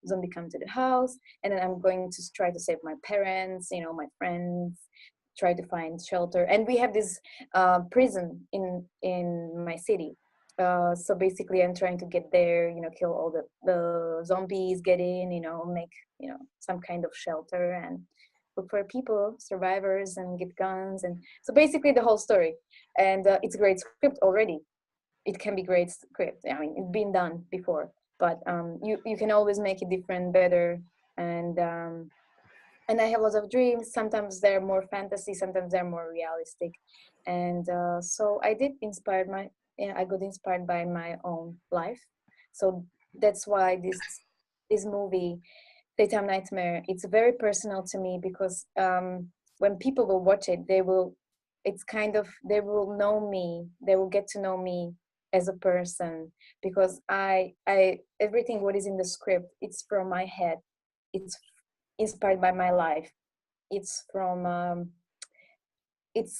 Zombie come to the house, and then I'm going to try to save my parents, my friends, try to find shelter. And we have this prison in my city. So basically, I'm trying to get there, kill all the zombies, get in, make some kind of shelter and look for people, survivors, and get guns. And so basically the whole story. And it's a great script already. It can be great script. I mean, it's been done before, but you can always make it different, better. And I have lots of dreams. Sometimes they're more fantasy, sometimes they're more realistic. And so I got inspired by my own life. So that's why this movie, Daytime Nightmare, it's very personal to me, because when people will watch it, they will know me, they will get to know me as a person, because I everything what is in the script, it's from my head, it's inspired by my life, it's from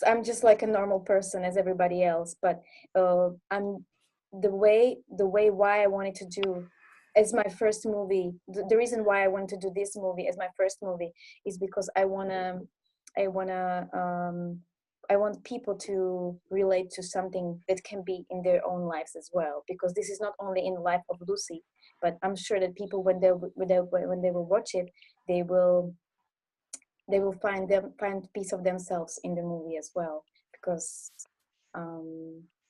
I'm just like a normal person as everybody else, but I'm the way why I wanted to do as my first movie, the reason why I wanted to do this movie as my first movie is because I want people to relate to something that can be in their own lives as well, because this is not only in the life of Lucy, but I'm sure that people when they will watch it, they will find piece of themselves in the movie as well, because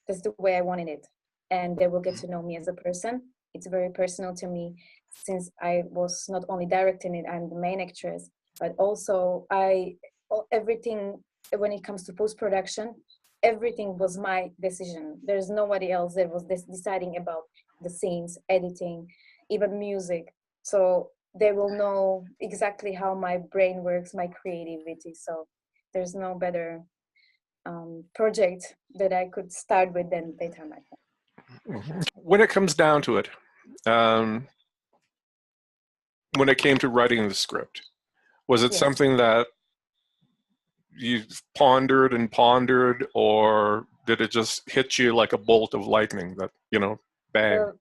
that's the way I wanted it, and they will get to know me as a person. It's very personal to me, since I was not only directing it, I'm the main actress, but also everything when it comes to post-production, everything was my decision. There's nobody else that was deciding about the scenes, editing, even music. So they will know exactly how my brain works, my creativity. So there's no better project that I could start with than Daytime Nightmare. When it comes down to it, when it came to writing the script, was it something that you pondered, or did it just hit you like a bolt of lightning that, bang?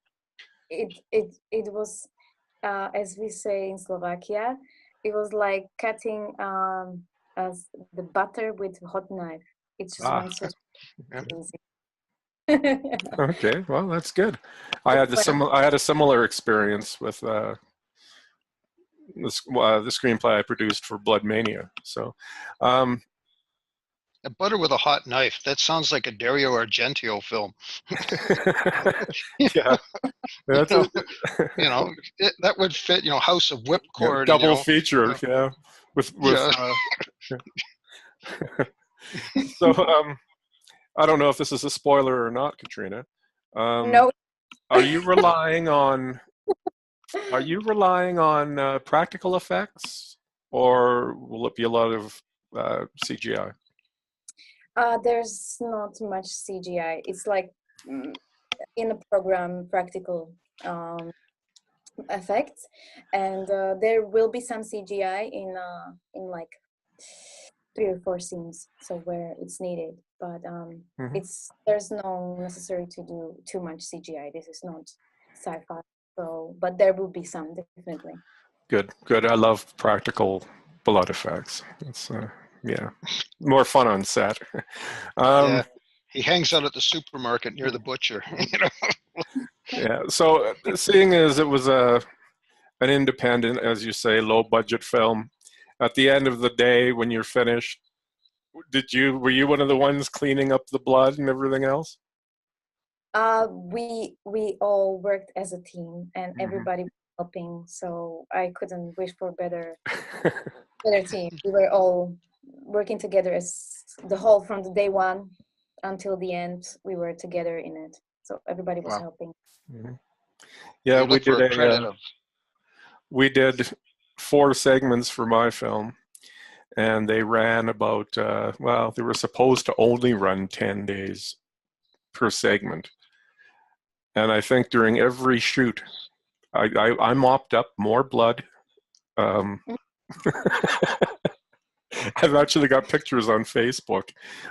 It was, as we say in Slovakia, it was like cutting as the butter with a hot knife. It's just one switch. Easy. Okay, well, that's good. I had a similar experience with the screenplay I produced for Blood Mania. So, a butter with a hot knife. That sounds like a Dario Argento film. Yeah, that would fit. House of Whipcord. Double feature. Yeah, with So, I don't know if this is a spoiler or not, Katrina. No. Are you relying on practical effects, or will it be a lot of CGI? There's not much CGI. It's like in a program, practical effects, and there will be some CGI in like 3 or 4 scenes, so where it's needed. But there's no necessary to do too much CGI. This is not sci-fi, so but there will be some, definitely. Good. I love practical blood effects. It's more fun on set. He hangs out at the supermarket near the butcher. Yeah. So seeing as it was an independent, as you say, low budget film, at the end of the day when you're finished, were you one of the ones cleaning up the blood and everything else? We all worked as a team, and everybody was helping, so I couldn't wish for better team. We were all working together as the whole, from the day one until the end. We were together in it, so everybody was helping. Yeah, we did 4 segments for my film, and they ran about they were supposed to only run 10 days per segment, and I think during every shoot I mopped up more blood. I've actually got pictures on Facebook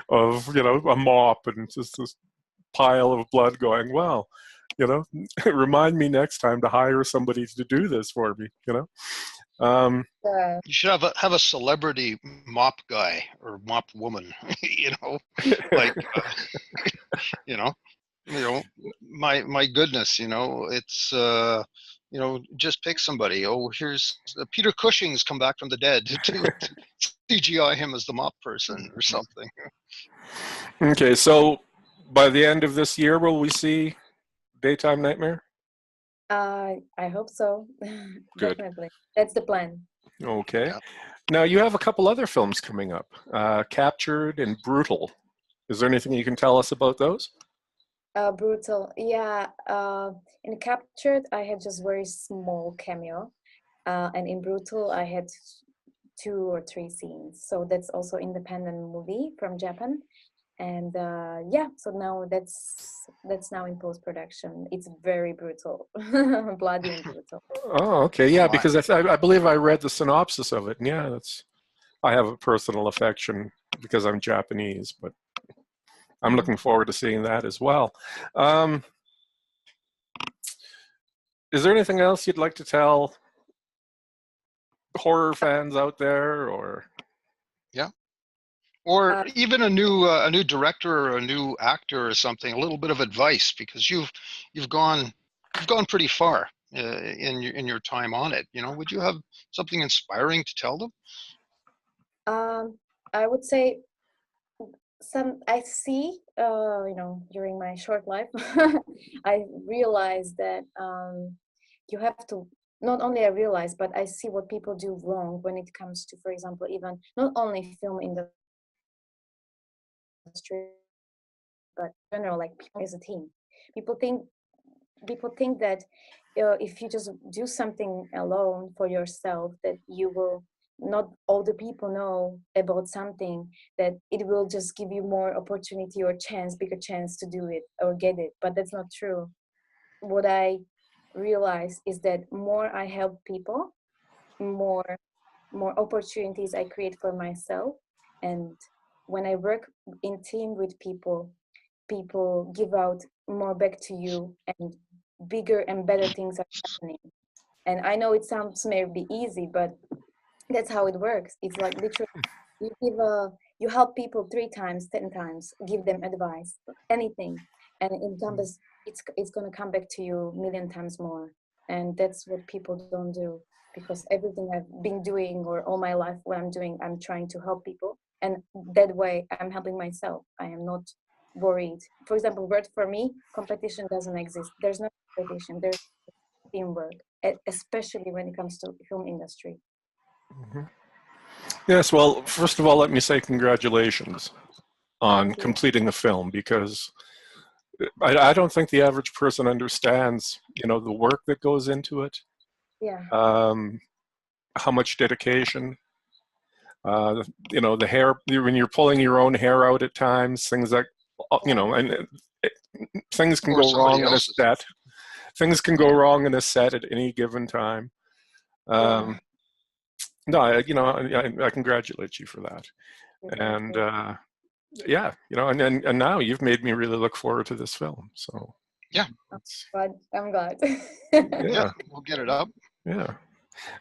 of a mop and just this pile of blood going, well, You know, remind me next time to hire somebody to do this for me. You know. You should have a celebrity mop guy or mop woman. You know, like my goodness, it's just pick somebody. Oh, here's Peter Cushing's come back from the dead to CGI him as the mop person or something. Okay, so by the end of this year, will we see Daytime Nightmare? I hope so. Good. Definitely, that's the plan. Okay. Yeah. Now you have a couple other films coming up, Captured and Brutal. Is there anything you can tell us about those? Brutal, yeah. In Captured, I had just very small cameo, and in Brutal, I had 2 or 3 scenes. So that's also independent movie from Japan, and yeah. So now that's now in post production. It's very brutal, bloody and brutal. Oh, okay, yeah. Because I believe I read the synopsis of it, and yeah, I have a personal affection because I'm Japanese, but I'm looking forward to seeing that as well. Is there anything else you'd like to tell horror fans out there, or? Yeah. Or even a new director or a new actor or something, a little bit of advice, because you've gone pretty far in your time on it. Would you have something inspiring to tell them? I would say I see, during my short life, I realized that you have to, not only I realize, but I see what people do wrong when it comes to, for example, even not only film industry, but in general, like people as a team. People think that if you just do something alone for yourself, that you will not all the people know about something, that it will just give you more opportunity or bigger chance to do it or get it. But that's not true. What I realize is that more I help people, more opportunities I create for myself. And when I work in team with people give out more back to you, and bigger and better things are happening. And I know it sounds maybe easy, but that's how it works. It's like literally you help people 3 times, 10 times, give them advice, anything, and it's going to come back to you 1,000,000 times more. And that's what people don't do, because everything I've been doing, or all my life what I'm doing, I'm trying to help people, and that way I'm helping myself. I am not worried. For example, word for me, competition doesn't exist. There's no competition. There's teamwork, especially when it comes to film industry. Mm-hmm. Yes, well, first of all, let me say congratulations on completing the film, because I don't think the average person understands, the work that goes into it. Yeah. How much dedication. The hair, when you're pulling your own hair out at times, things like, and things can go wrong in a set. Things can go wrong in a set at any given time. No, I congratulate you for that. And yeah, and now you've made me really look forward to this film. So yeah, I'm glad. Yeah, we'll get it up. Yeah.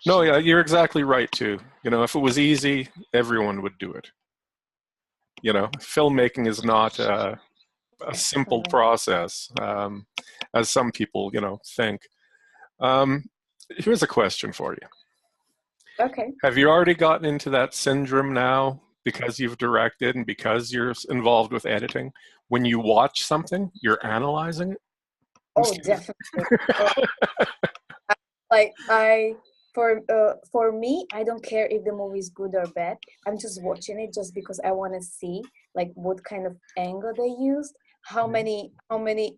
No, yeah, you're exactly right too. If it was easy, everyone would do it. Filmmaking is not a simple process, as some people, think. Here's a question for you. Okay. Have you already gotten into that syndrome now, because you've directed and because you're involved with editing? When you watch something, you're analyzing it? Oh, definitely. For me, I don't care if the movie is good or bad. I'm just watching it just because I want to see like what kind of angle they used, how many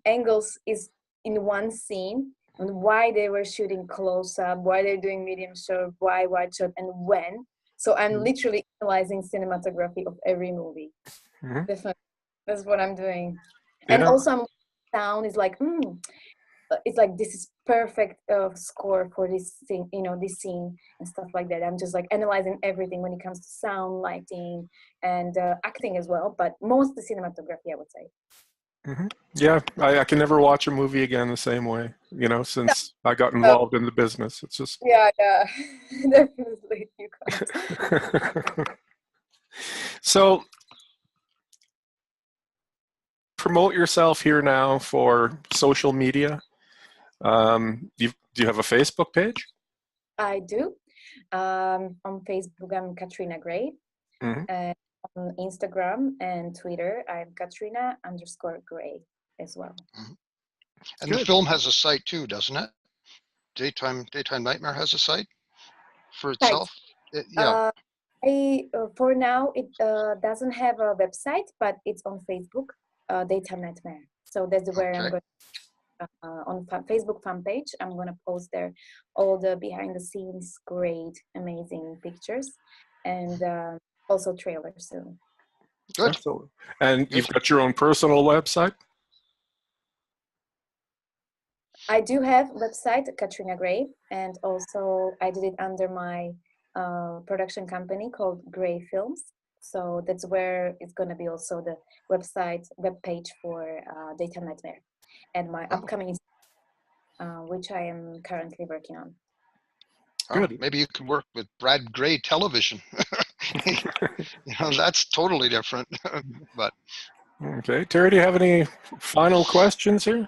angles is in one scene, and why they were shooting close up, why they're doing medium shot, why wide shot, and when. So I'm literally analyzing cinematography of every movie. Mm-hmm. Definitely, that's what I'm doing. And also, sound is like, it's like, this is perfect score for this thing, this scene and stuff like that. I'm just like analyzing everything when it comes to sound, lighting, and acting as well, but most the cinematography, I would say. Mm-hmm. Yeah, I can never watch a movie again the same way, since I got involved in the business. It's just... Yeah, definitely you can't. So, promote yourself here now for social media. Do you have a Facebook page? I do. On Facebook, I'm Katrina Grey. Mm-hmm. And on Instagram and Twitter, I'm Katrina_Grey as well. Mm-hmm. And the film has a site too, doesn't it? Daytime Nightmare has a site for itself. Yeah. For now, it doesn't have a website, but it's on Facebook, Daytime Nightmare. So that's where I'm going. On Facebook fan page, I'm going to post there all the behind the scenes, great, amazing pictures, and also trailers soon. Good. Excellent. And you've got your own personal website? I do have a website, Katrina Grey, and also I did it under my production company called Grey Films. So that's where it's going to be also the web page for Daytime Nightmare and my upcoming, which I am currently working on. Good. Maybe you could work with Brad Grey Television. That's totally different. But okay, Terry, do you have any final questions here?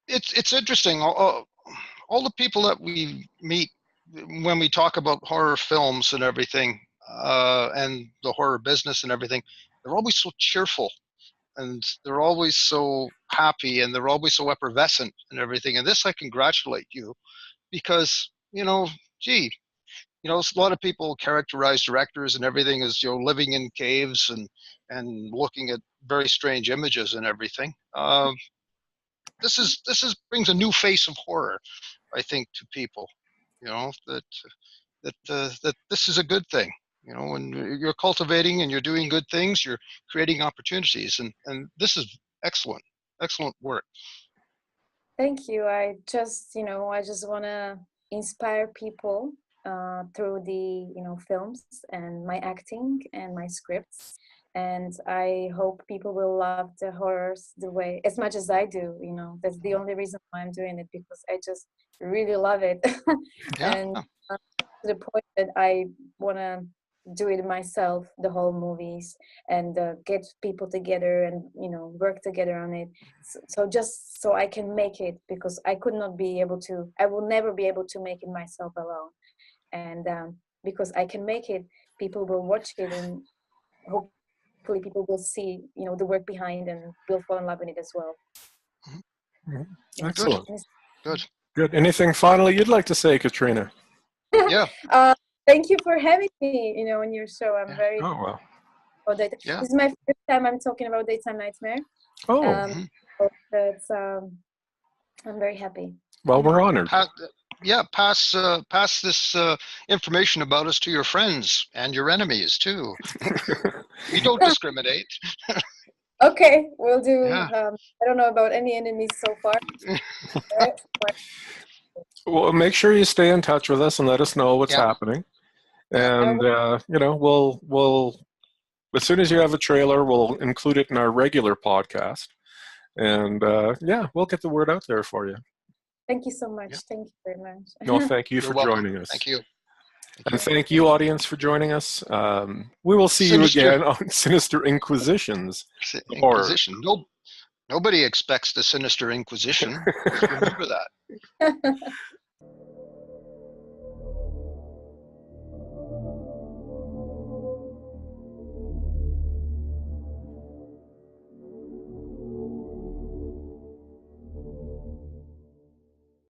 It's interesting. All the people that we meet when we talk about horror films and everything, and the horror business and everything, they're always so cheerful, and they're always so happy, and they're always so effervescent and everything. And this, I congratulate you, because a lot of people characterize directors and everything as living in caves and looking at very strange images and everything. This brings a new face of horror, I think, to people. That this is a good thing. When you're cultivating and you're doing good things, you're creating opportunities, and this is excellent work. Thank you. I just want to inspire people through the films and my acting and my scripts, and I hope people will love the horrors as much as I do. That's the only reason why I'm doing it, because I just really love it. And to the point that I want to do it myself, the whole movies, and get people together and work together on it. So just so I can make it, because I will never be able to make it myself alone. And because I can make it, people will watch it, and hopefully people will see the work behind and will fall in love with it as well. Mm-hmm. Excellent. Good. Anything finally you'd like to say, Katrina? Yeah. Thank you for having me, on your show. I'm very... Oh, well. This is my first time I'm talking about Daytime Nightmare. Oh. I'm very happy. Well, we're honored. Pass this information about us to your friends and your enemies, too. We don't discriminate. Okay, we'll do. I don't know about any enemies so far. Well, make sure you stay in touch with us and let us know what's happening. And, we'll, as soon as you have a trailer, we'll include it in our regular podcast. And, we'll get the word out there for you. Thank you so much. Yeah. Thank you very much. No, thank you for joining us. Thank you. And thank you, audience, for joining us. We will see you again on Sinister Inquisitions. Inquisition. Nobody expects the Sinister Inquisition. Remember that.